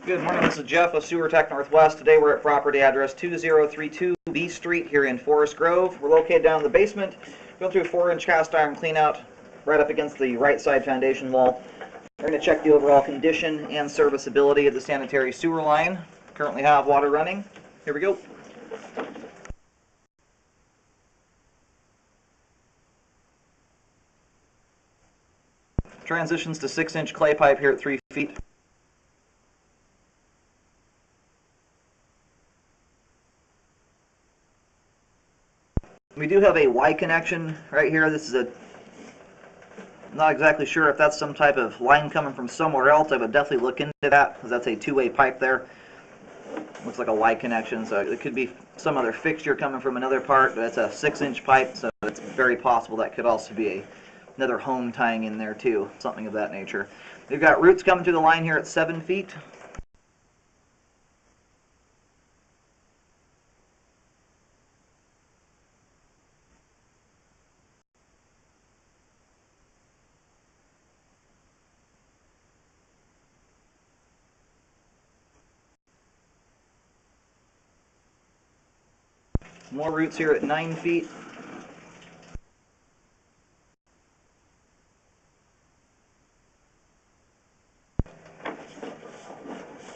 Good morning, this is Jeff of Sewer Tech Northwest. Today we're at property address 2032 B Street here in Forest Grove. We're located down in the basement. Go through a 4-inch cast iron cleanout right up against the right side foundation wall. We're going to check the overall condition and serviceability of the sanitary sewer line. Currently have water running. Here we go. Transitions to 6-inch clay pipe here at 3 feet. We do have a Y connection right here. This is I'm not exactly sure if that's some type of line coming from somewhere else. I would definitely look into that because that's a two-way pipe there. Looks like a Y connection, so it could be some other fixture coming from another part, but it's a 6-inch pipe, so it's very possible that could also be another home tying in there too, something of that nature. We've got roots coming through the line here at 7 feet. More roots here at 9 feet.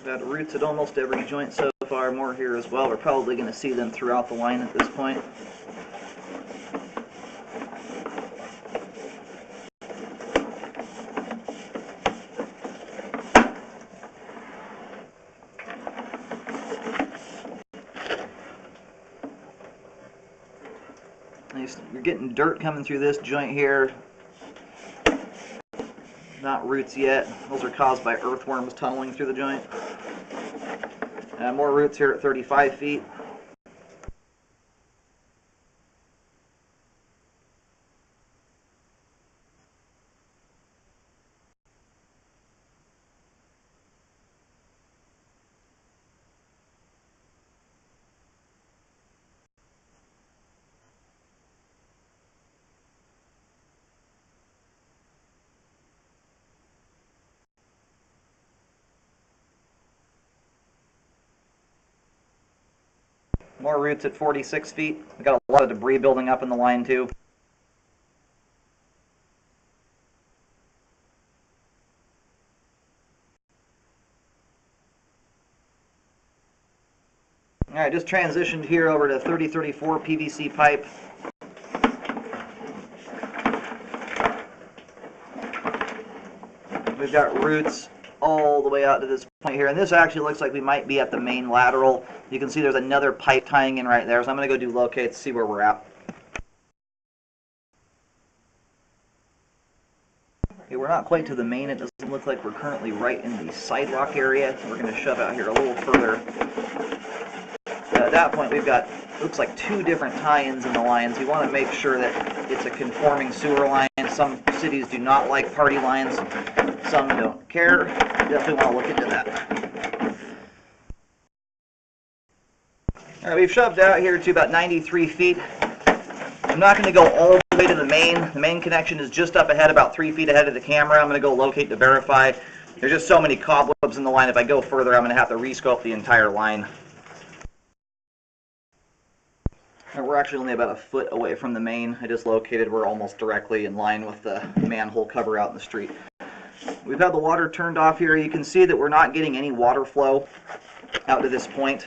Got roots at almost every joint so far, more here as well. We're probably going to see them throughout the line at this point. You're getting dirt coming through this joint here. Not roots yet. Those are caused by earthworms tunneling through the joint. More roots here at 35 feet. More roots at 46 feet. We've got a lot of debris building up in the line too. Alright, just transitioned here over to 3034 PVC pipe. We've got roots all the way out to this point here, and this actually looks like we might be at the main lateral. You can see there's another pipe tying in right there, so I'm going to go do locates, see where we're at. Okay, we're not quite to the main. It doesn't look like we're currently right in the sidewalk area. We're going to shove out here a little further. At that point, we've got, looks like 2 different tie-ins in the lines. We want to make sure that it's a conforming sewer line. Some cities do not like party lines. Some don't care. Definitely want to look into that. All right, we've shoved out here to about 93 feet. I'm not going to go all the way to the main. The main connection is just up ahead, about 3 feet ahead of the camera. I'm going to go locate to verify. There's just so many cobwebs in the line. If I go further, I'm going to have to rescope the entire line. We're actually only about a foot away from the main. I just located. We're almost directly in line with the manhole cover out in the street. We've had the water turned off here. You can see that we're not getting any water flow out to this point.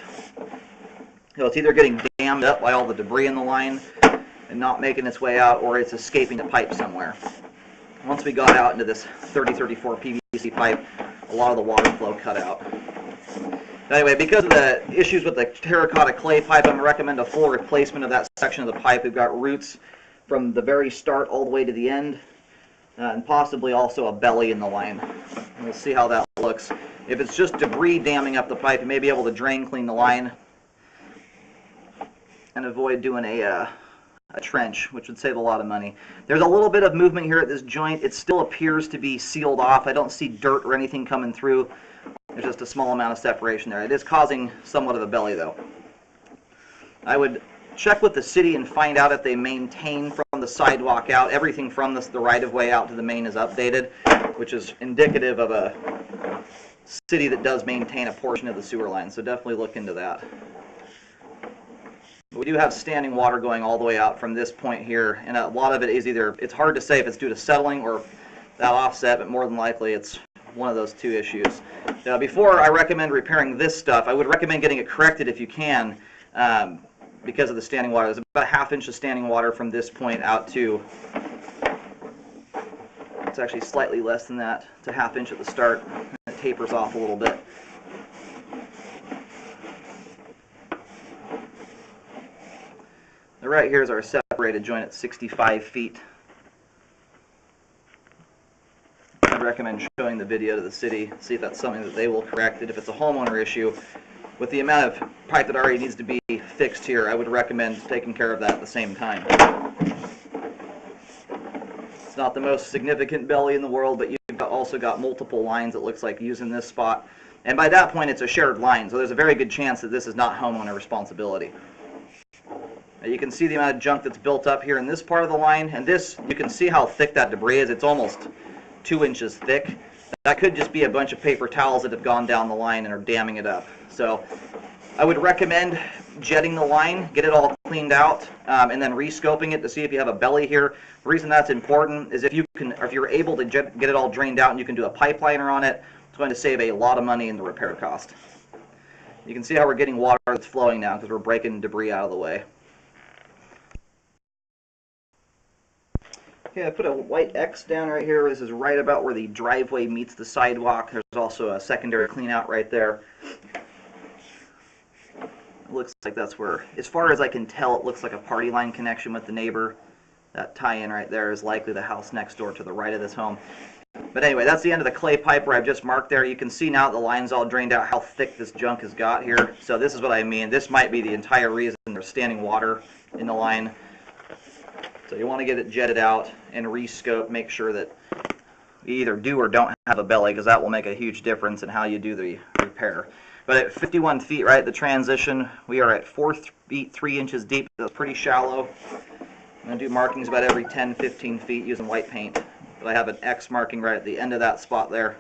So it's either getting dammed up by all the debris in the line and not making its way out, or it's escaping the pipe somewhere. Once we got out into this 3034 PVC pipe, a lot of the water flow cut out. Anyway, because of the issues with the terracotta clay pipe, I'm going to recommend a full replacement of that section of the pipe. We've got roots from the very start all the way to the end, and possibly also a belly in the line. And we'll see how that looks. If it's just debris damming up the pipe, you may be able to drain clean the line and avoid doing a trench, which would save a lot of money. There's a little bit of movement here at this joint. It still appears to be sealed off. I don't see dirt or anything coming through. There's just a small amount of separation there. It is causing somewhat of a belly, though. I would check with the city and find out if they maintain from the sidewalk out. Everything from the right-of-way out to the main is updated, which is indicative of a city that does maintain a portion of the sewer line, so definitely look into that. We do have standing water going all the way out from this point here, and a lot of it is either, it's hard to say if it's due to settling or that offset, but more than likely it's one of those two issues. Now, before I recommend repairing this stuff, I would recommend getting it corrected if you can, because of the standing water. There's about a ½ inch of standing water from this point out to, it's actually slightly less than that. It's a ½ inch at the start, and it tapers off a little bit. Right here is our separated joint at 65 feet. I'd recommend showing the video to the city, see if that's something that they will correct. And if it's a homeowner issue, with the amount of pipe that already needs to be fixed here, I would recommend taking care of that at the same time. It's not the most significant belly in the world, but you've also got multiple lines, it looks like, using this spot. And by that point, it's a shared line, so there's a very good chance that this is not homeowner responsibility. You can see the amount of junk that's built up here in this part of the line, and this, you can see how thick that debris is. It's almost 2 inches thick. That could just be a bunch of paper towels that have gone down the line and are damming it up. So I would recommend jetting the line, get it all cleaned out, and then rescoping it to see if you have a belly here. The reason that's important is if you can, or if you're able to get it all drained out and you can do a pipeliner on it, it's going to save a lot of money in the repair cost. You can see how we're getting water that's flowing now because we're breaking debris out of the way. Okay, I put a white X down right here. This is right about where the driveway meets the sidewalk. There's also a secondary clean out right there. It looks like that's where, as far as I can tell, it looks like a party line connection with the neighbor. That tie-in right there is likely the house next door to the right of this home. But anyway, that's the end of the clay pipe where I've just marked there. You can see now that the line's all drained out how thick this junk has got here. So this is what I mean. This might be the entire reason there's standing water in the line. So you want to get it jetted out and rescope, make sure that you either do or don't have a belly, because that will make a huge difference in how you do the repair. But at 51 feet, right, the transition, we are at 4 feet 3 inches deep. That's pretty shallow. I'm going to do markings about every 10-15 feet using white paint. But I have an X marking right at the end of that spot there.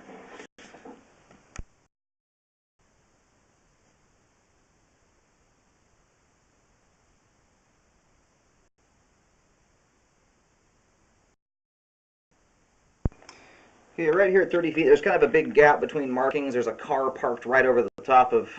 Okay, right here at 30 feet, there's kind of a big gap between markings. There's a car parked right over the top of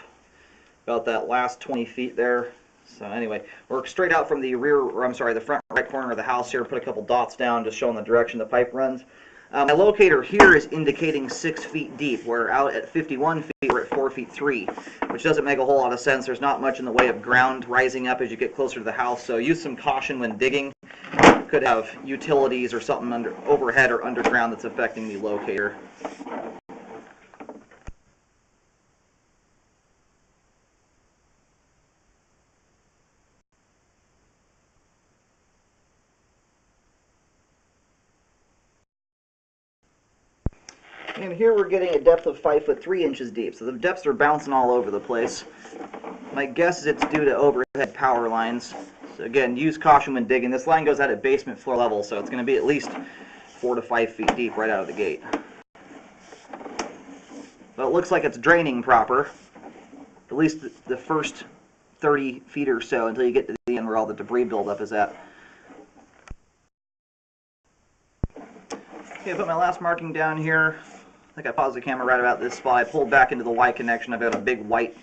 about that last 20 feet there. So anyway, work straight out from the rear, or I'm sorry, the front right corner of the house here. Put a couple dots down, just showing the direction the pipe runs. My locator here is indicating 6 feet deep. We're out at 51 feet, we're at 4 feet 3, which doesn't make a whole lot of sense. There's not much in the way of ground rising up as you get closer to the house, so use some caution when digging. Could have utilities or something overhead or underground that's affecting the locator. And here we're getting a depth of 5 foot 3 inches deep, so the depths are bouncing all over the place. My guess is it's due to overhead power lines. So again, use caution when digging. This line goes out at basement floor level, so it's going to be at least 4 to 5 feet deep right out of the gate. But it looks like it's draining proper, at least the first 30 feet or so until you get to the end where all the debris buildup is at. Okay, I put my last marking down here. I think I paused the camera right about this spot. I pulled back into the Y connection. I've got a big white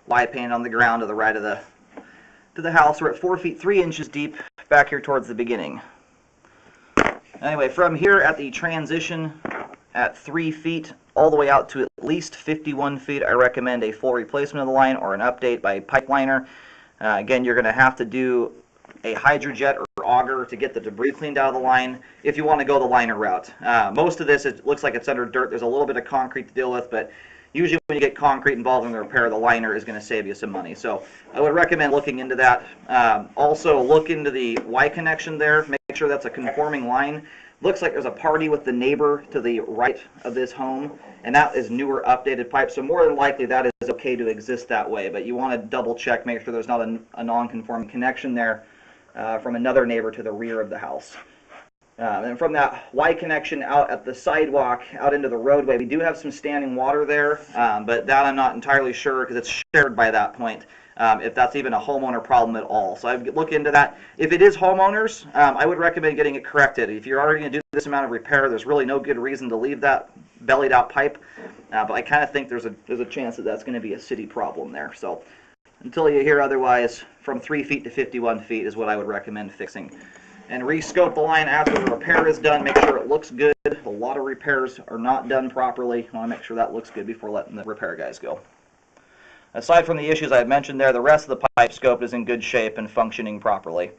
Y paint on the ground to the right of the house. We're at 4 feet 3 inches deep back here towards the beginning. Anyway, from here at the transition at 3 feet all the way out to at least 51 feet, I recommend a full replacement of the line or an update by pipeliner. Again, you're going to have to do a hydrojet or auger to get the debris cleaned out of the line if you want to go the liner route. Most of this, it looks like it's under dirt. There's a little bit of concrete to deal with, but usually when you get concrete involved in the repair, the liner is going to save you some money. So I would recommend looking into that. Also look into the Y connection there. Make sure that's a conforming line. Looks like there's a party with the neighbor to the right of this home, and that is newer updated pipe. So more than likely that is okay to exist that way, but you want to double check, make sure there's not a non-conforming connection there from another neighbor to the rear of the house. And from that Y connection out at the sidewalk, out into the roadway, we do have some standing water there, but that I'm not entirely sure because it's shared by that point, if that's even a homeowner problem at all. So I'd look into that. If it is homeowners, I would recommend getting it corrected. If you're already going to do this amount of repair, there's really no good reason to leave that bellied out pipe, but I kind of think there's a chance that that's going to be a city problem there. So until you hear otherwise, from 3 feet to 51 feet is what I would recommend fixing. And re-scope the line after the repair is done. Make sure it looks good. A lot of repairs are not done properly. You want to make sure that looks good before letting the repair guys go. Aside from the issues I had mentioned there, the rest of the pipe scope is in good shape and functioning properly.